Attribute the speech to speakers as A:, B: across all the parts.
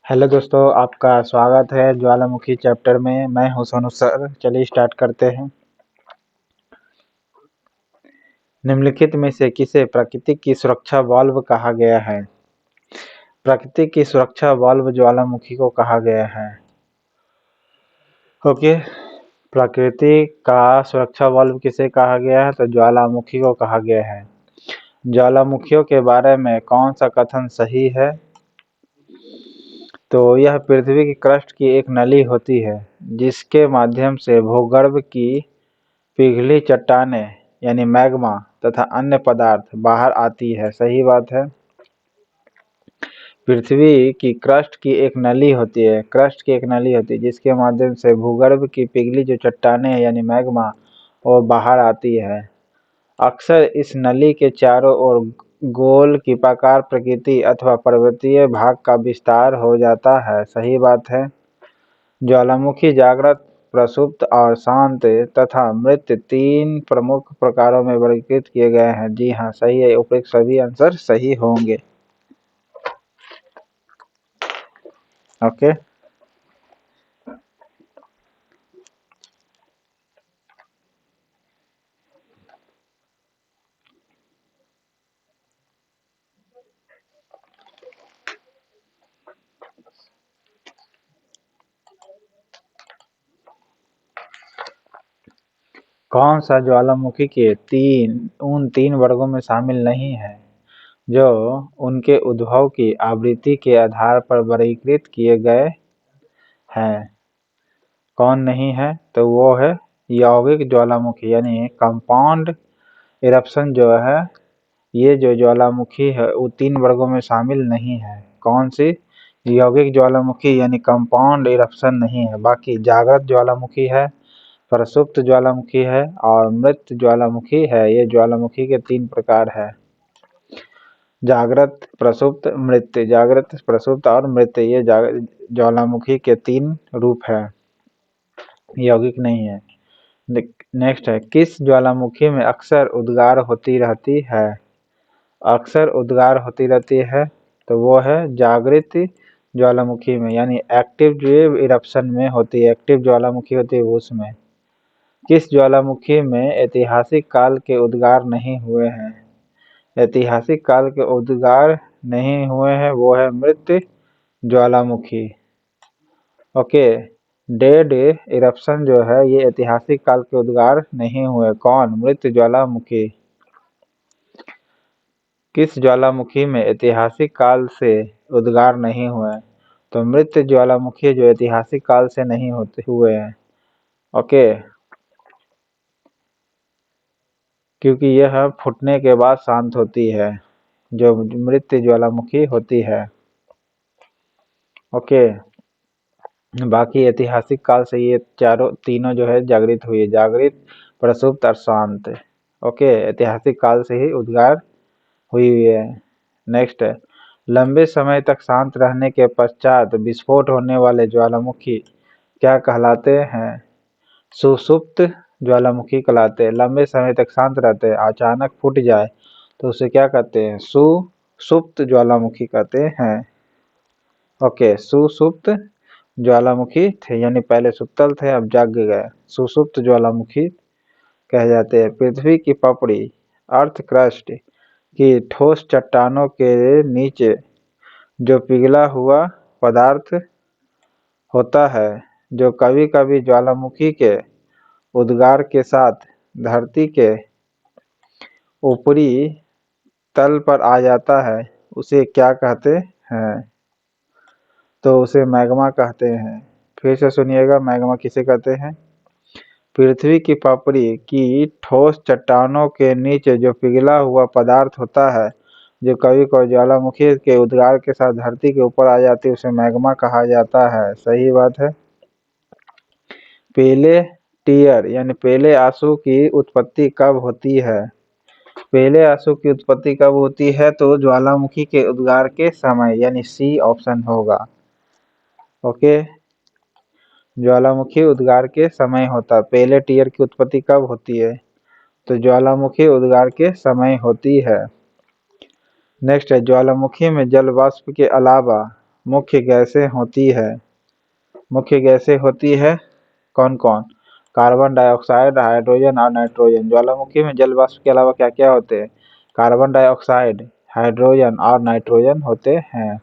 A: Hello दोस्तों, आपका स्वागत है ज्वालामुखी चैप्टर में। मैं हूं सोनू सर। चलिए स्टार्ट करते हैं। निम्नलिखित में से किसे प्रकृति की सुरक्षा वाल्व कहा गया है? प्रकृति की सुरक्षा वाल्व ज्वालामुखी को कहा गया है। ओके, प्रकृति का सुरक्षा वाल्व किसे कहा गया है? तो ज्वालामुखी को कहा गया है। ज्वालामुखियों के बारे में कौन सा कथन सही है? तो यह पृथ्वी की क्रस्ट की एक नली होती है जिसके माध्यम से भूगर्भ की पिघली चट्टानें यानी मैग्मा तथा अन्य पदार्थ बाहर आती है। सही बात है। पृथ्वी की क्रस्ट की एक नली होती है, जिसके माध्यम से भूगर्भ की पिघली जो चट्टानें यानी मैग्मा वो बाहर आती है। अक्सर इस नली के चारों ओर गोल किपाकार प्रकृति अथवा पर्वतीय भाग का विस्तार हो जाता है। सही बात है। ज्वालामुखी जागृत, प्रसुप्त और शांत तथा मृत तीन प्रमुख प्रकारों में वर्गीकृत किए गए हैं। जी हाँ, सही है। उपरोक्त सभी आंसर सही होंगे। ओके, कौन सा ज्वालामुखी के उन तीन वर्गों में शामिल नहीं है जो उनके उद्भव की आवृत्ति के आधार पर वर्गीकृत किए गए हैं? कौन नहीं है? तो वो है यौगिक ज्वालामुखी यानी कंपाउंड इरप्शन जो है। ये जो ज्वालामुखी है वो तीन वर्गों में शामिल नहीं है। कौन सी? यौगिक ज्वालामुखी यानी कंपाउंड इरप्शन नहीं है। बाकी जागृत ज्वालामुखी है, प्रसुप्त ज्वालामुखी है और मृत ज्वालामुखी है। ये ज्वालामुखी के तीन प्रकार है। जागृत, प्रसुप्त, मृत। जागृत, प्रसुप्त और मृत, ये ज्वालामुखी के तीन रूप है, यौगिक नहीं है। नेक्स्ट है, किस ज्वालामुखी में अक्सर उद्गार होती रहती है? अक्सर उद्गार होती रहती है तो वो है जागृत ज्वालामुखी में यानी एक्टिव इरप्शन में होती है। एक्टिव ज्वालामुखी होती है उसमें। किस ज्वालामुखी में ऐतिहासिक काल के उद्गार नहीं हुए हैं? ऐतिहासिक काल के उद्गार नहीं हुए हैं वो है मृत ज्वालामुखी। ओके, डेड इरप्शन जो है ये ऐतिहासिक काल के उद्गार नहीं हुए। कौन? मृत ज्वालामुखी। किस ज्वालामुखी में ऐतिहासिक काल से उद्गार नहीं हुए? तो मृत ज्वालामुखी जो ऐतिहासिक काल से नहीं होते हुए हैं। ओके, क्योंकि यह फूटने के बाद शांत होती है, जो मृत ज्वालामुखी होती है। ओके, बाकी ऐतिहासिक काल से ये तीनों जो है जागृत हुई है। जागृत, प्रसुप्त और शांत। ओके, ऐतिहासिक काल से ही उद्गार हुई है। नेक्स्ट है, लंबे समय तक शांत रहने के पश्चात विस्फोट होने वाले ज्वालामुखी क्या कहलाते हैं? सुषुप्त ज्वालामुखी कहलाते हैं। लंबे समय तक शांत रहते हैं, अचानक फूट जाए तो उसे क्या कहते हैं? सुषुप्त ज्वालामुखी कहते हैं। ओके, सुषुप्त ज्वालामुखी थे यानी पहले सुतल थे अब जाग गए, सुषुप्त ज्वालामुखी कह जाते हैं। पृथ्वी की पपड़ी अर्थ क्रस्ट की ठोस चट्टानों के नीचे जो पिघला हुआ पदार्थ होता है, जो कभी कभी ज्वालामुखी के उद्गार के साथ धरती के ऊपरी तल पर आ जाता है, उसे क्या कहते हैं? तो उसे मैग्मा कहते हैं। फिर से सुनिएगा, मैग्मा किसे कहते हैं? पृथ्वी की पपड़ी की ठोस चट्टानों के नीचे जो पिघला हुआ पदार्थ होता है, जो कभी कभी ज्वालामुखी के उद्गार के साथ धरती के ऊपर आ जाती है, उसे मैग्मा कहा जाता है। सही बात है। पहले टीयर यानी पहले आंसू की उत्पत्ति कब होती है? पहले आंसू की उत्पत्ति कब होती है? तो ज्वालामुखी के उद्गार के समय, यानी सी ऑप्शन होगा। ओके, ज्वालामुखी उद्गार के समय होता है। पहले टीयर की उत्पत्ति कब होती है? तो ज्वालामुखी उद्गार के समय होती है। नेक्स्ट है, ज्वालामुखी में जल वाष्प के अलावा मुख्य गैसें होती है, मुख्य गैसें होती है कौन कौन? कार्बन डाइऑक्साइड, हाइड्रोजन और नाइट्रोजन। ज्वालामुखी में जल वाष्प के अलावा क्या क्या होते हैं? कार्बन डाइऑक्साइड, हाइड्रोजन और नाइट्रोजन होते हैं।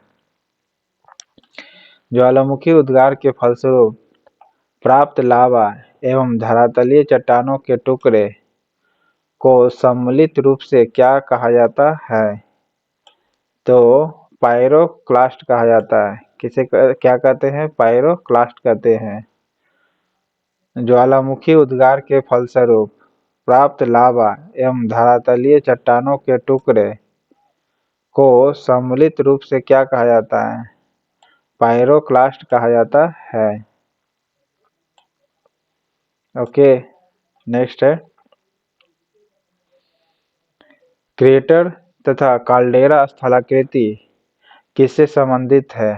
A: ज्वालामुखी उद्गार के फलस्वरूप प्राप्त लावा एवं धरातलीय चट्टानों के टुकड़े को सम्मिलित रूप से क्या कहा जाता है? तो पाइरोक्लास्ट कहा जाता है। किसे क्या कहते हैं? पाइरोक्लास्ट कहते हैं। ज्वालामुखी उद्गार के फलस्वरूप प्राप्त लावा एवं धरातलीय चट्टानों के टुकड़े को सम्मिलित रूप से क्या कहा जाता है? पाइरोक्लास्ट कहा जाता है। ओके, नेक्स्ट है क्रेटर तथा काल्डेरा स्थलाकृति किससे संबंधित है?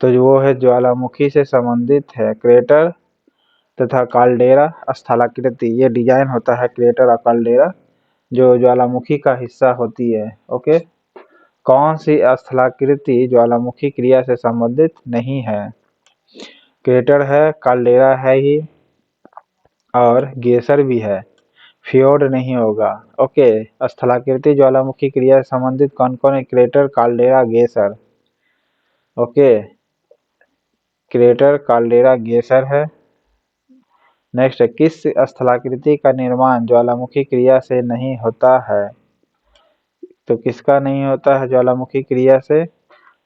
A: तो वो है ज्वालामुखी से संबंधित है। क्रेटर तथा काल्डेरा स्थलाकृति, ये डिजाइन होता है क्रेटर और काल्डेरा जो ज्वालामुखी का हिस्सा होती है। ओके, कौन सी स्थलाकृति ज्वालामुखी क्रिया से संबंधित नहीं है? क्रेटर है, काल्डेरा है ही और गेसर भी है। फ्योर्ड नहीं होगा। ओके, स्थलाकृति ज्वालामुखी क्रिया से संबंधित कौन कौन है? Crater, caldera, geyser. Okay, crater, caldera, geyser है। नेक्स्ट है किस स्थलाकृति का निर्माण ज्वालामुखी क्रिया से नहीं होता है? तो किसका नहीं होता है ज्वालामुखी क्रिया से?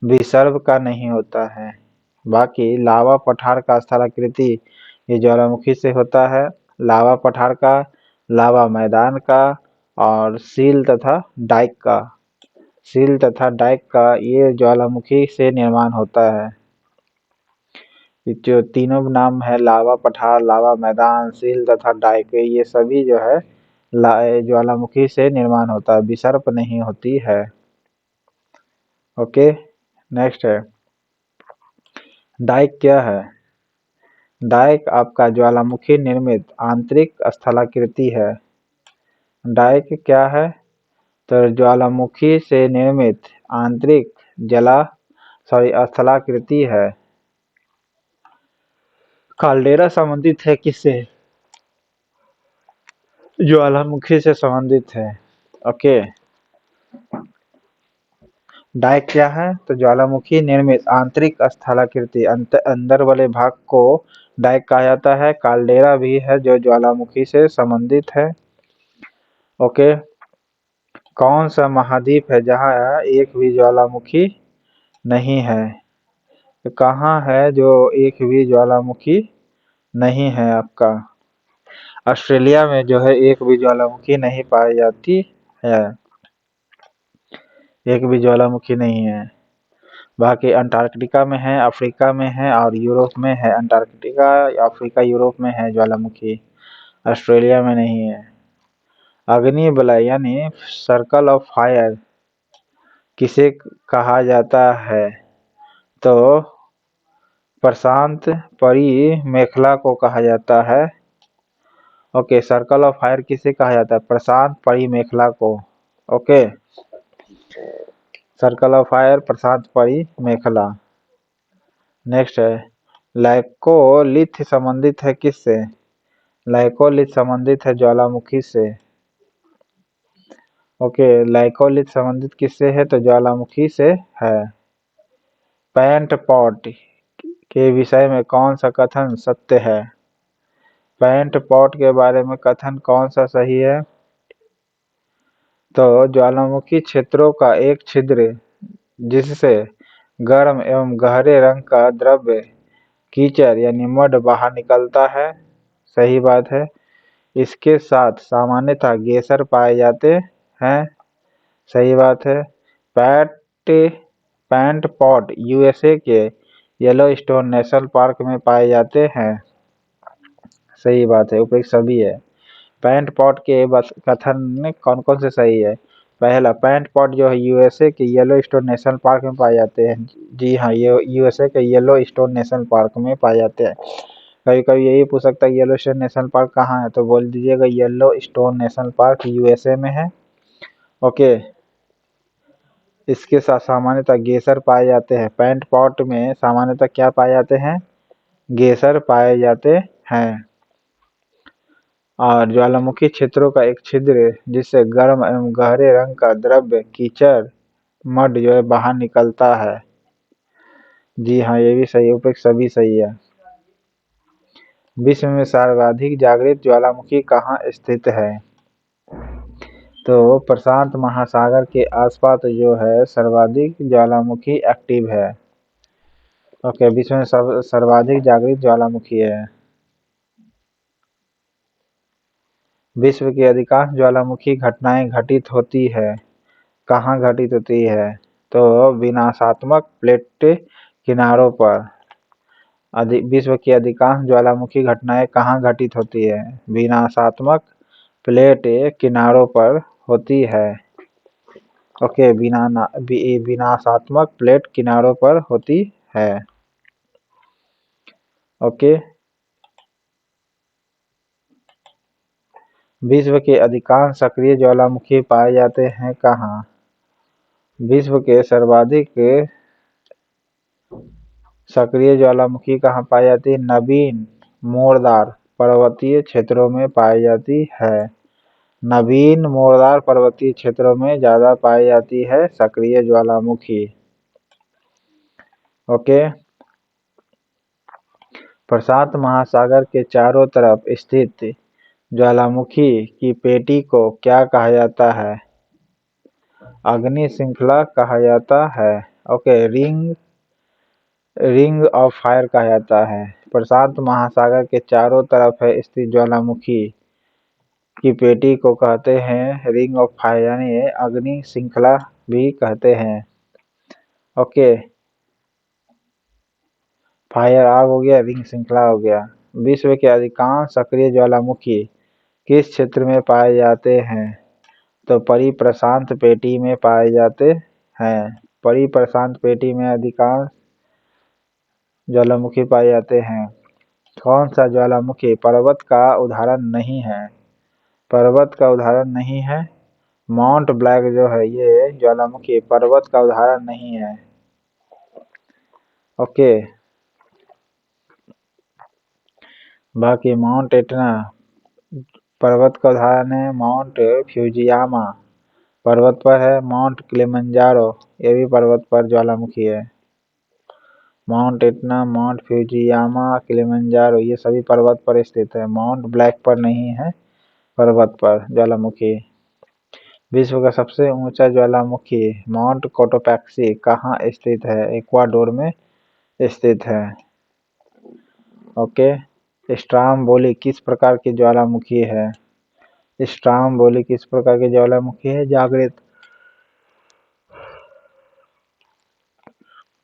A: विसर्ग का नहीं होता है। बाकी लावा पठार का स्थलाकृति ये ज्वालामुखी से होता है। लावा पठार का, लावा मैदान का और सील तथा डाइक का, सील तथा डाइक का ये ज्वालामुखी से निर्माण होता है। जो तीनों नाम है लावा पठार, लावा मैदान, सील तथा डाइक, ये सभी जो है ज्वालामुखी से निर्माण होता है, विसर्प नहीं होती है। ओके, नेक्स्ट है डाइक क्या है? डाइक आपका ज्वालामुखी निर्मित आंतरिक स्थलाकृति है। डाइक क्या है? तो ज्वालामुखी से निर्मित आंतरिक स्थलाकृति है। काल्डेरा संबंधित है किससे? ज्वालामुखी से संबंधित है। ओके, डाइक क्या है? तो ज्वालामुखी निर्मित आंतरिक स्थलाकृति, अंदर वाले भाग को डाइक कहा जाता है। काल्डेरा भी है जो ज्वालामुखी से संबंधित है। ओके, कौन सा महाद्वीप है जहाँ एक भी ज्वालामुखी नहीं है? तो कहाँ है जो एक भी ज्वालामुखी नहीं है? आपका ऑस्ट्रेलिया में जो है एक भी ज्वालामुखी नहीं पाई जाती है, एक भी ज्वालामुखी नहीं है। बाकी अंटार्कटिका में है, अफ्रीका में है और यूरोप में है। अंटार्कटिका, अफ्रीका, यूरोप में है ज्वालामुखी, ऑस्ट्रेलिया में नहीं है। अग्नि वलय यानी सर्कल ऑफ फायर किसे कहा जाता है? तो प्रशांत परिमेखला को कहा जाता है। ओके, सर्कल ऑफ फायर किसे कहा जाता है? प्रशांत परिमेखला को। ओके, सर्कल ऑफ फायर प्रशांत परिमेखला। नेक्स्ट है लाइकोलिथ संबंधित है किससे? लाइकोलिथ संबंधित है ज्वालामुखी से। ओके, लाइकोलिथ संबंधित किससे है? तो ज्वालामुखी से है। पैंट पॉट के विषय में कौन सा कथन सत्य है? पैंट पॉट के बारे में कथन कौन सा सही है? तो ज्वालामुखी क्षेत्रों का एक छिद्र जिससे गर्म एवं गहरे रंग का द्रव्य कीचड़ यानी मड बाहर निकलता है, सही बात है। इसके साथ सामान्यतः गेसर पाए जाते हैं, सही बात है। पैट पैंट पॉट यूएसए के येलोस्टोन नेशनल पार्क में पाए जाते हैं, सही बात है। उपयुक्त सभी है। पैंट पॉट के कथन कौन कौन से सही है? पहला, पैंट पॉट जो है यूएसए के येलोस्टोन नेशनल पार्क में पाए जाते हैं। जी हाँ, ये यूएसए के येलोस्टोन नेशनल पार्क में पाए जाते हैं। कभी कभी यही पूछ सकता है येलोस्टोन नेशनल पार्क कहाँ है, तो बोल दीजिएगा येलोस्टोन नेशनल पार्क यूएसए में है। ओके, इसके साथ सामान्यतः गेसर पाए जाते हैं। पैंट पॉट में सामान्यतः क्या पाए जाते हैं? गेसर पाए जाते हैं। और ज्वालामुखी क्षेत्रों का एक छिद्र जिससे गर्म एवं गहरे रंग का द्रव्य कीचड़ मड जो है बाहर निकलता है। जी हाँ, ये भी सही है, उपयुक्त सभी सही है। विश्व में सर्वाधिक जागृत ज्वालामुखी कहाँ स्थित है? तो प्रशांत महासागर के आसपास जो है सर्वाधिक ज्वालामुखी एक्टिव है। ओके, विश्व में सर्वाधिक जागृत ज्वालामुखी है। विश्व की अधिकांश ज्वालामुखी घटनाएं घटित होती है, कहाँ घटित होती है? तो विनाशात्मक प्लेट किनारों पर। विश्व की अधिकांश ज्वालामुखी घटनाएं कहाँ घटित होती है? विनाशात्मक प्लेट किनारों पर होती है। ओके, विनाशात्मक प्लेट किनारों पर होती है। ओके, विश्व के अधिकांश सक्रिय ज्वालामुखी पाए जाते हैं कहाँ? विश्व के सर्वाधिक सक्रिय ज्वालामुखी कहाँ पाई जाती है? नवीन मोड़दार पर्वतीय क्षेत्रों में पाई जाती है। नवीन मोड़दार पर्वतीय क्षेत्रों में ज्यादा पाई जाती है सक्रिय ज्वालामुखी। ओके, प्रशांत महासागर के चारों तरफ स्थित ज्वालामुखी की पेटी को क्या कहा जाता है? अग्नि श्रृंखला कहा जाता है। ओके, रिंग ऑफ फायर कहा जाता है। प्रशांत महासागर के चारों तरफ है स्थित ज्वालामुखी की पेटी को कहते हैं रिंग ऑफ फायर, यानी अग्नि श्रृंखला भी कहते हैं। ओके, फायर आग हो गया, रिंग श्रृंखला हो गया। विश्व के अधिकांश सक्रिय ज्वालामुखी किस क्षेत्र में पाए जाते हैं? तो परिप्रशांत पेटी में पाए जाते हैं। परिप्रशांत पेटी में अधिकांश ज्वालामुखी पाए जाते हैं। कौन सा ज्वालामुखी पर्वत का उदाहरण नहीं है? पर्वत का उदाहरण नहीं है। माउंट ब्लैक जो है ये ज्वालामुखी पर्वत का उदाहरण नहीं है। ओके, बाकी माउंट एटना पर्वत का उदाहरण है। माउंट फ्यूजियामा पर्वत पर है। माउंट किलिमंजारो ये भी पर्वत पर ज्वालामुखी है। Mount Etna, mount Fujiyama, Kilimanjaro ये सभी पर्वत पर स्थित है। माउंट ब्लैक पर नहीं है पर्वत पर ज्वालामुखी। विश्व का सबसे ऊंचा ज्वालामुखी माउंट कोटोपैक्सी कहाँ स्थित है? इक्वाडोर में स्थित है। ओके, स्ट्रामबोली किस प्रकार की ज्वालामुखी है? स्ट्रामबोली किस प्रकार की ज्वालामुखी है? जागृत।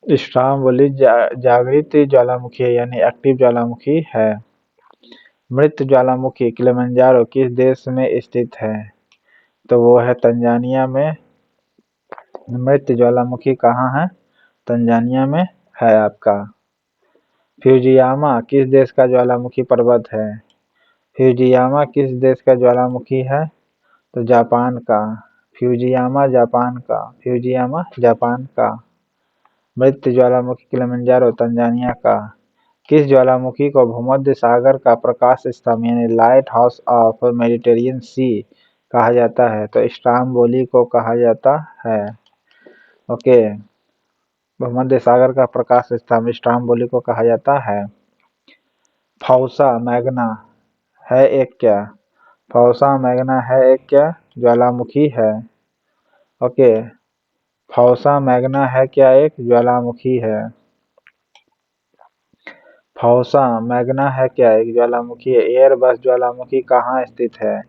A: स्ट्रामबोली जागृत ज्वालामुखी है, यानी एक्टिव ज्वालामुखी है। मृत ज्वालामुखी किलिमंजारो किस देश में स्थित है? तो वो है तंजानिया में। मृत ज्वालामुखी कहाँ है? तंजानिया में है आपका। फ्यूजियामा किस देश का ज्वालामुखी पर्वत है? फ्यूजियामा किस देश का ज्वालामुखी है? तो जापान का। फ्यूजियामा जापान का। फ्यूजियामा जापान का। मृत ज्वालामुखी किलिमंजारो तंजानिया का। किस ज्वालामुखी को भूमध्य सागर का प्रकाश स्तंभ यानी लाइट हाउस ऑफ मेडिटेरियन सी कहा जाता है? तो स्ट्रामबोली को कहा जाता है। ओके, भूमध्य सागर का प्रकाश स्तंभ स्ट्रामबोली को कहा जाता है। फौसा मैग्ना है एक क्या? फौसा मैग्ना है एक क्या ज्वालामुखी है? ओके, फौसा मैग्ना है क्या एक ज्वालामुखी है? फौसा मैग्ना है क्या एक ज्वालामुखी है। एयरबस ज्वालामुखी कहाँ स्थित है?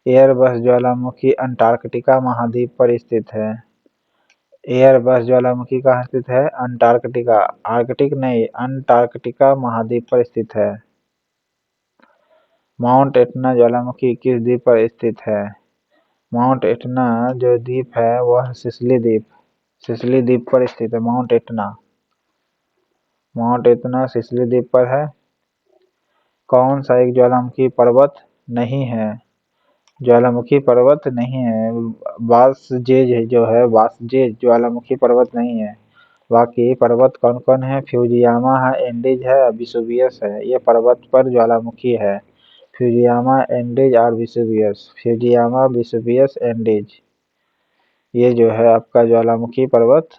A: एयरबस ज्वालामुखी अंटार्कटिका महाद्वीप पर स्थित है। एयरबस ज्वालामुखी कहाँ स्थित है? अंटार्कटिका, आर्कटिक नहीं, अंटार्कटिका महाद्वीप पर स्थित है। माउंट एटना ज्वालामुखी किस द्वीप पर स्थित है? माउंट एटना जो द्वीप है वह सिसिली द्वीप, सिसिली द्वीप पर स्थित है mount Etna. Mount Etna Sicily द्वीप पर है। कौन सा एक ज्वालामुखी पर्वत नहीं है? ज्वालामुखी पर्वत नहीं है। वासजेज जो है, वासजेज ज्वालामुखी पर्वत नहीं है। बाकी पर्वत कौन कौन है? फ्यूजियामा है, एंडीज है, विसुवियस है। ये पर्वत पर ज्वालामुखी है। फ्यूजियामा, एंडीज और विसुवियस। फ्यूजियामा, विसुवियस, एंडीज, ये जो है आपका ज्वालामुखी पर्वत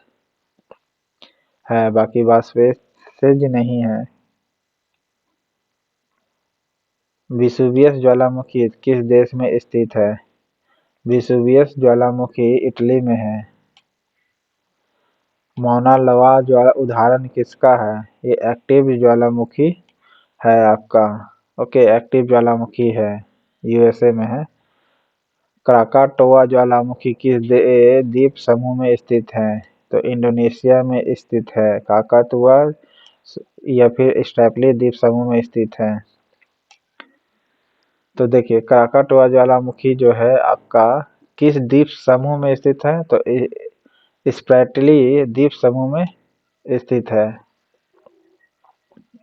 A: है। बाकी वासवेसेज नहीं है। विसुवियस ज्वालामुखी किस देश में स्थित है? विसुवियस ज्वालामुखी इटली में है। मौना लावा ज्वाला उदाहरण किसका है? ये एक्टिव ज्वालामुखी है आपका। ओके, एक्टिव ज्वालामुखी है, यूएसए में है। क्राकाटोआ ज्वालामुखी किस द्वीप समूह में स्थित है? तो इंडोनेशिया में स्थित है क्राकाटोआ, या फिर स्ट्रैपली द्वीप समूह में स्थित है। तो देखिए, क्राकाटोआ ज्वालामुखी जो है आपका किस द्वीप समूह में स्थित है? तो स्प्रैटली द्वीप समूह में स्थित है,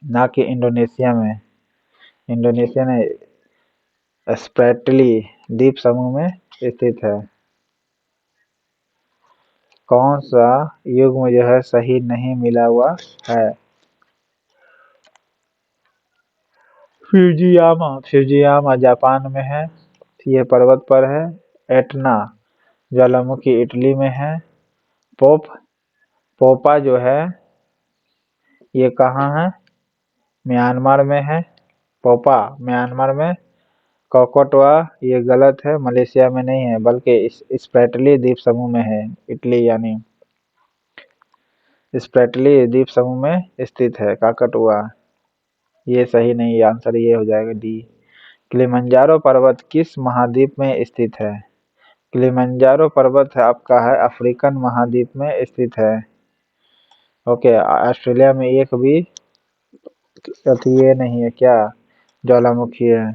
A: ना कि इंडोनेशिया में। इंडोनेशिया ने स्प्रैटली द्वीप समूह में स्थित है। कौन सा युग्म जो है सही नहीं मिला हुआ है? फ्यूजियामा, फ्यूजियामा जापान में है, ये पर्वत पर है। एटना ज्वालामुखी इटली में है। पोप पोपा जो है ये कहाँ है? म्यांमार में है। पोपा म्यांमार में। कोकोटवा ये गलत है, मलेशिया में नहीं है, बल्कि स्प्रैटली द्वीप समूह में है, इटली यानी स्प्रैटली द्वीप समूह में स्थित है काकटुआ। ये सही नहीं है, आंसर ये हो जाएगा डी। किलिमंजारो पर्वत किस महाद्वीप में स्थित है? किलिमंजारो पर्वत है आपका है अफ्रीकन महाद्वीप में स्थित है। ओके, ऑस्ट्रेलिया में एक भी ये नहीं है क्या, ज्वालामुखी है।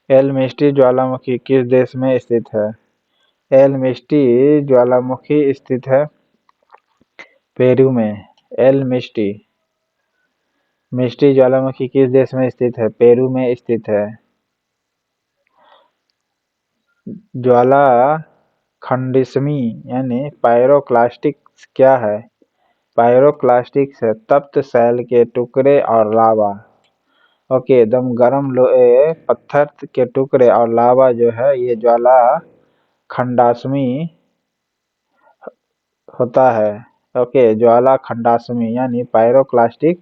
A: एलमिस्टी ज्वालामुखी किस देश में स्थित है? एलमिस्टी ज्वालामुखी स्थित है पेरू में। एलमिस्टी मिस्टी ज्वालामुखी किस देश में स्थित है? पेरू में स्थित है। ज्वाला खंडिस्मी यानी पायरोक्लास्टिक्स क्या है? पायरोक्लास्टिक्स है तप्त शैल के टुकड़े और लावा। ओके, एकदम गर्म लोहे पत्थर के टुकड़े और लावा जो है ये ज्वाला खंडास्मी होता है। ओके, ज्वाला खंडास्मी यानी पायरोक्लास्टिक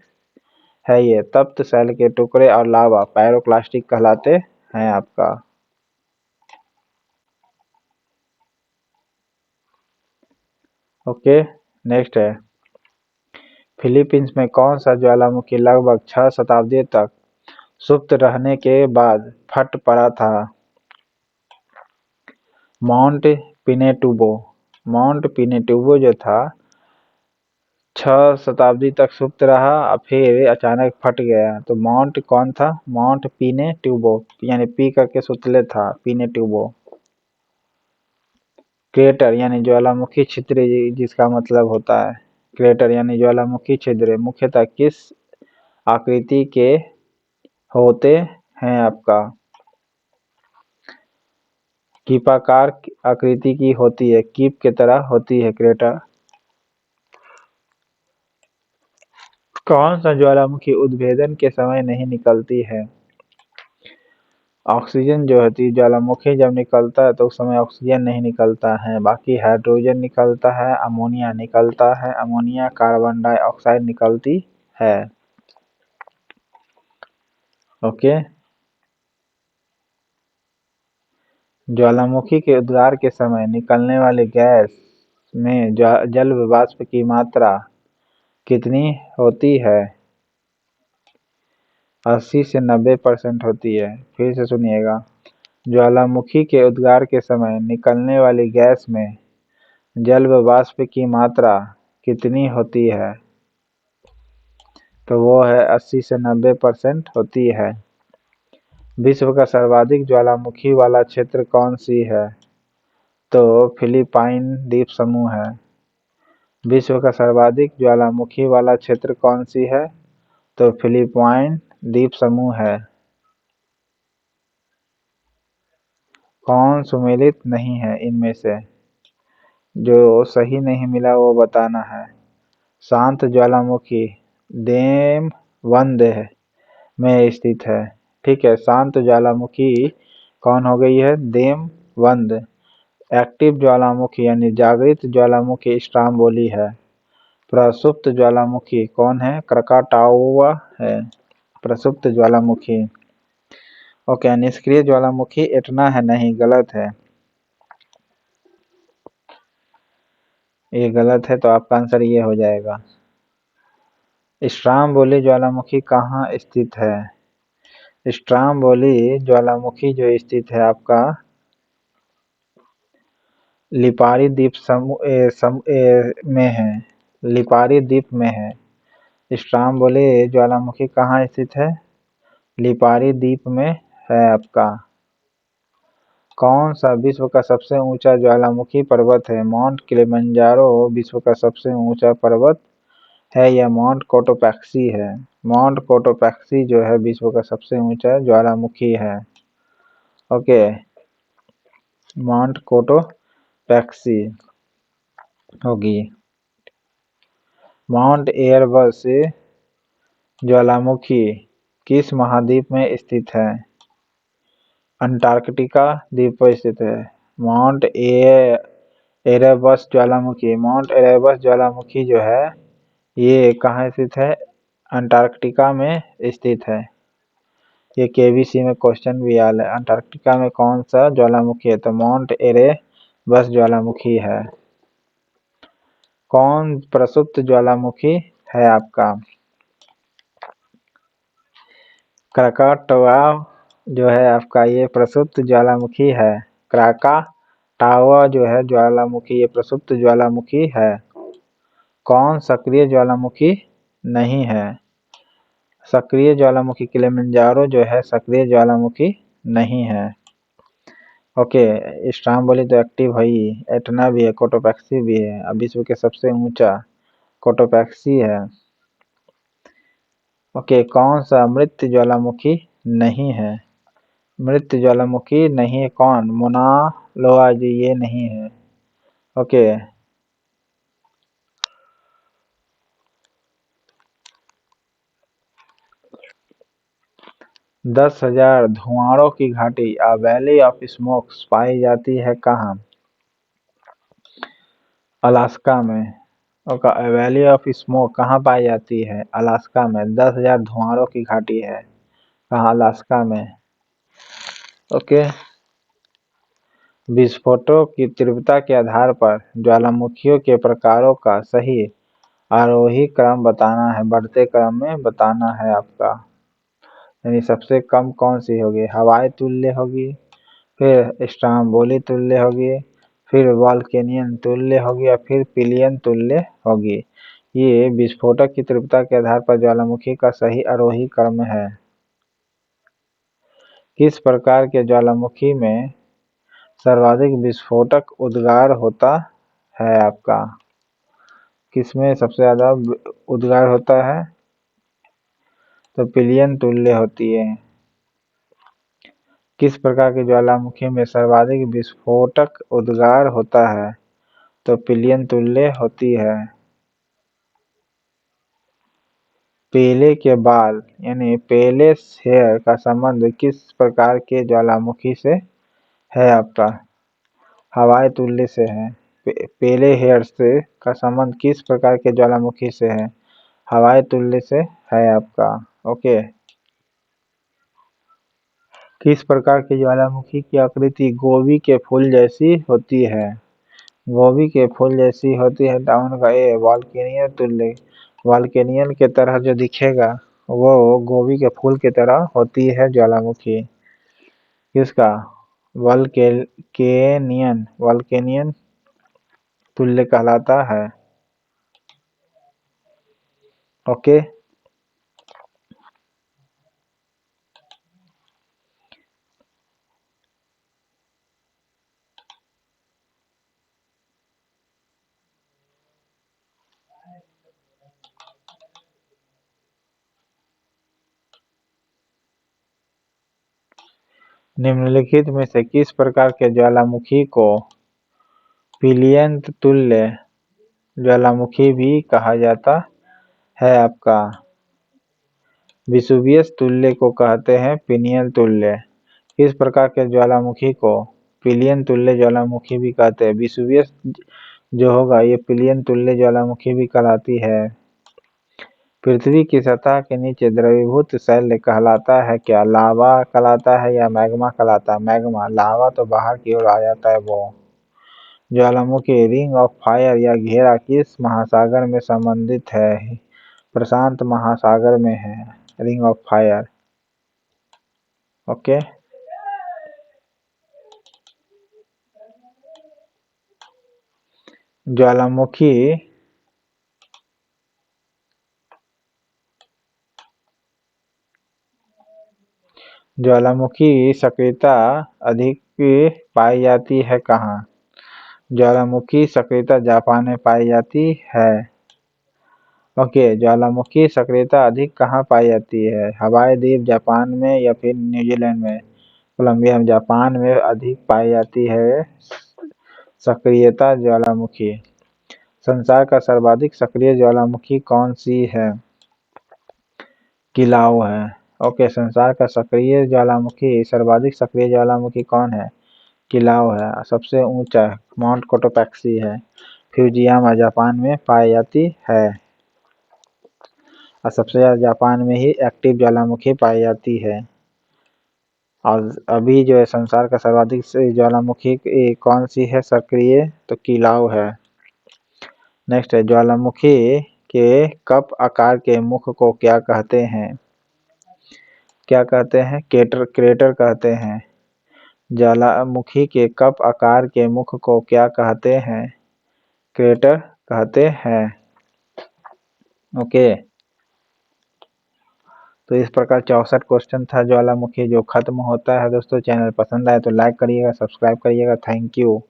A: है, ये तप्त शैल के टुकड़े और लावा पायरोक्लास्टिक कहलाते हैं आपका। ओके, नेक्स्ट है, फिलीपींस में कौन सा ज्वालामुखी लगभग 6 शताब्दी तक सुप्त रहने के बाद फट पड़ा था? माउंट पिनेटुबो। माउंट पिनेटुबो जो था 6 शताब्दी तक सुप्त रहा और फिर अचानक फट गया। तो माउंट कौन था? माउंट पिनेटुबो, यानी पी करके सुतले था, पिनेटुबो। क्रेटर यानी ज्वालामुखी छिद्र जिसका मतलब होता है, क्रेटर यानी ज्वालामुखी छिद्र मुख्यतः किस आकृति के होते हैं आपका? कीपाकार आकृति की होती है, कीप की तरह होती है क्रेटर। कौन सा ज्वालामुखी उद्भेदन के समय नहीं निकलती है? ऑक्सीजन जो होती है, ज्वालामुखी जब निकलता है तो उस समय ऑक्सीजन नहीं निकलता है, बाकी हाइड्रोजन निकलता है, अमोनिया निकलता है, अमोनिया कार्बन डाइऑक्साइड निकलती है। ओके, ज्वालामुखी के उद्गार के समय निकलने वाली गैस में जल वाष्प की मात्रा कितनी होती है? 80 से 90% होती है। फिर से सुनिएगा, ज्वालामुखी के उद्गार के समय निकलने वाली गैस में जल वाष्प की मात्रा कितनी होती है? तो वो है 80 से 90% होती है। विश्व का सर्वाधिक ज्वालामुखी वाला क्षेत्र कौन सी है? तो फिलिपाइन द्वीप समूह है। विश्व का सर्वाधिक ज्वालामुखी वाला क्षेत्र कौन सी है? तो फिलीपाइन द्वीप समूह है। कौन सुमेलित नहीं है इनमें से? जो सही नहीं मिला वो बताना है। शांत ज्वालामुखी देमवंद में स्थित है। ठीक है, शांत ज्वालामुखी कौन हो गई है? देमवंद। एक्टिव ज्वालामुखी यानी जागृत ज्वालामुखी स्ट्राम्बोली है। प्रसुप्त ज्वालामुखी कौन है? क्रकाटाओवा है प्रसुप्त ज्वालामुखी। ओके, निष्क्रिय ज्वालामुखी एटना है, नहीं, गलत है, ये गलत है, तो आपका आंसर ये हो जाएगा। स्ट्राम्बोली ज्वालामुखी कहाँ स्थित है? स्ट्राम्बोली ज्वालामुखी जो स्थित है आपका लिपारी द्वीप में है। लिपारी द्वीप में है। स्ट्राम्बोली ज्वालामुखी कहाँ स्थित है? लिपारी द्वीप में है आपका। कौन सा विश्व का सबसे ऊंचा ज्वालामुखी पर्वत है? माउंट किलिमंजारो विश्व का सबसे ऊंचा पर्वत है या माउंट कोटोपैक्सी है? माउंट कोटोपैक्सी जो है विश्व का सबसे ऊंचा ज्वालामुखी है। ओके, माउंट कोटोपैक्सी होगी। माउंट एयरबस ज्वालामुखी किस महाद्वीप में स्थित है? अंटार्कटिका द्वीप पर स्थित है। माउंट एरेबस ज्वालामुखी जो है ये कहाँ स्थित है? अंटार्कटिका में स्थित है। ये केबीसी में क्वेश्चन भी आया है, अंटार्कटिका में कौन सा ज्वालामुखी है? तो माउंट एरेबस ज्वालामुखी है। कौन प्रसुप्त ज्वालामुखी है आपका? क्राकाटोआ जो है आपका ये प्रसुप्त ज्वालामुखी है। क्राकाटावा जो है ज्वालामुखी ये प्रसुप्त ज्वालामुखी है। कौन सक्रिय ज्वालामुखी नहीं है? सक्रिय ज्वालामुखी किलिमंजारो जो है सक्रिय ज्वालामुखी नहीं है। ओके, स्ट्राम्बोली तो एक्टिव है ही, एटना भी है, कोटोपैक्सी भी है। अब विश्व के सबसे ऊंचा कोटोपैक्सी है। ओके, कौन सा मृत ज्वालामुखी नहीं है? मृत ज्वालामुखी नहीं है कौन? मोना लोआ जी ये नहीं है। ओके, 10,000 धुआंरों की घाटी आ वैली ऑफ स्मोक्स पाई जाती है कहाँ? अलास्का में। ओके, वैली ऑफ स्मोक कहाँ पाई जाती है? अलास्का में। 10,000 धुआंरों की घाटी है कहाँ? अलास्का में। ओके, विस्फोटों की तीव्रता के आधार पर ज्वालामुखियों के प्रकारों का सही आरोही क्रम बताना है, बढ़ते क्रम में बताना है आपका। यानी सबसे कम कौन सी होगी? हवाई तुल्य होगी, फिर स्ट्राम्बोली तुल्य होगी, फिर वॉल्केनियन तुल्य होगी, या फिर पिलियन तुल्य होगी। ये विस्फोटक की तीव्रता के आधार पर ज्वालामुखी का सही आरोही क्रम है। किस प्रकार के ज्वालामुखी में सर्वाधिक विस्फोटक उद्गार होता है आपका? किसमें सबसे ज्यादा उद्गार होता है? तो पिलियन तुल्य होती है। किस प्रकार के ज्वालामुखी में सर्वाधिक विस्फोटक उद्गार होता है? तो पिलियन तुल्य होती है। पेले के बाल यानी पेलेस हेयर का संबंध किस प्रकार के ज्वालामुखी से है आपका? हवाई तुल्य से है। पेले हेयर से का संबंध किस प्रकार के ज्वालामुखी से है? हवाई तुल्य से है आपका। ओके, किस प्रकार के ज्वालामुखी की आकृति गोभी के फूल जैसी होती है? गोभी के फूल जैसी होती है डाउन का ए वॉल्केनियन तुल्य। वॉल्केनियन के तरह जो दिखेगा वो गोभी के फूल की तरह होती है ज्वालामुखी। किसका? वॉल्केनियन तुल्य कहलाता है। ओके, निम्नलिखित में से किस प्रकार के ज्वालामुखी को पिलियंत तुल्य ज्वालामुखी भी कहा जाता है? आपका विसुवियस तुल्य को कहते हैं पिनियन तुल्य। किस प्रकार के ज्वालामुखी को पिलियन तुल्य ज्वालामुखी भी कहते हैं? विसुवियस जो होगा ये पिलियन तुल्य ज्वालामुखी भी कहलाती है। पृथ्वी की सतह के नीचे द्रवीभूत शैल कहलाता है क्या? लावा कहलाता है या मैग्मा कहलाता है? मैग्मा। लावा तो बाहर की ओर आ जाता है वो। ज्वालामुखी रिंग ऑफ फायर या घेरा किस महासागर में संबंधित है? प्रशांत महासागर में है रिंग ऑफ फायर। ओके। ज्वालामुखी सक्रियता अधिक पाई जाती है कहाँ? ज्वालामुखी सक्रियता जापान में पाई जाती है। ओके। ज्वालामुखी सक्रियता अधिक कहाँ पाई जाती है? हवाई द्वीप जापान में या फिर न्यूजीलैंड में? कोलंबिया में। जापान में अधिक पाई जाती है सक्रियता ज्वालामुखी। संसार का सर्वाधिक सक्रिय ज्वालामुखी कौन सी है? किलाउ है। ओके। संसार का सक्रिय ज्वालामुखी सर्वाधिक सक्रिय ज्वालामुखी कौन है? किलाउ है। सबसे ऊंचा माउंट कोटोपैक्सी है। फ्यूजियामा जापान में पाई जाती है और सबसे ज्यादा जापान में ही एक्टिव ज्वालामुखी पाई जाती है। और अभी जो है संसार का सर्वाधिक ज्वालामुखी कौन सी है सक्रिय? तो किलाउ है। नेक्स्ट है ज्वालामुखी के कप आकार के मुख को क्या कहते हैं? क्या कहते हैं? क्रेटर कहते हैं। ज्वालामुखी के कप आकार के मुख को क्या कहते हैं? क्रेटर कहते हैं। ओके। तो इस प्रकार 64 क्वेश्चन था ज्वालामुखी जो खत्म होता है। दोस्तों चैनल पसंद आए तो लाइक करिएगा, सब्सक्राइब करिएगा। Thank you.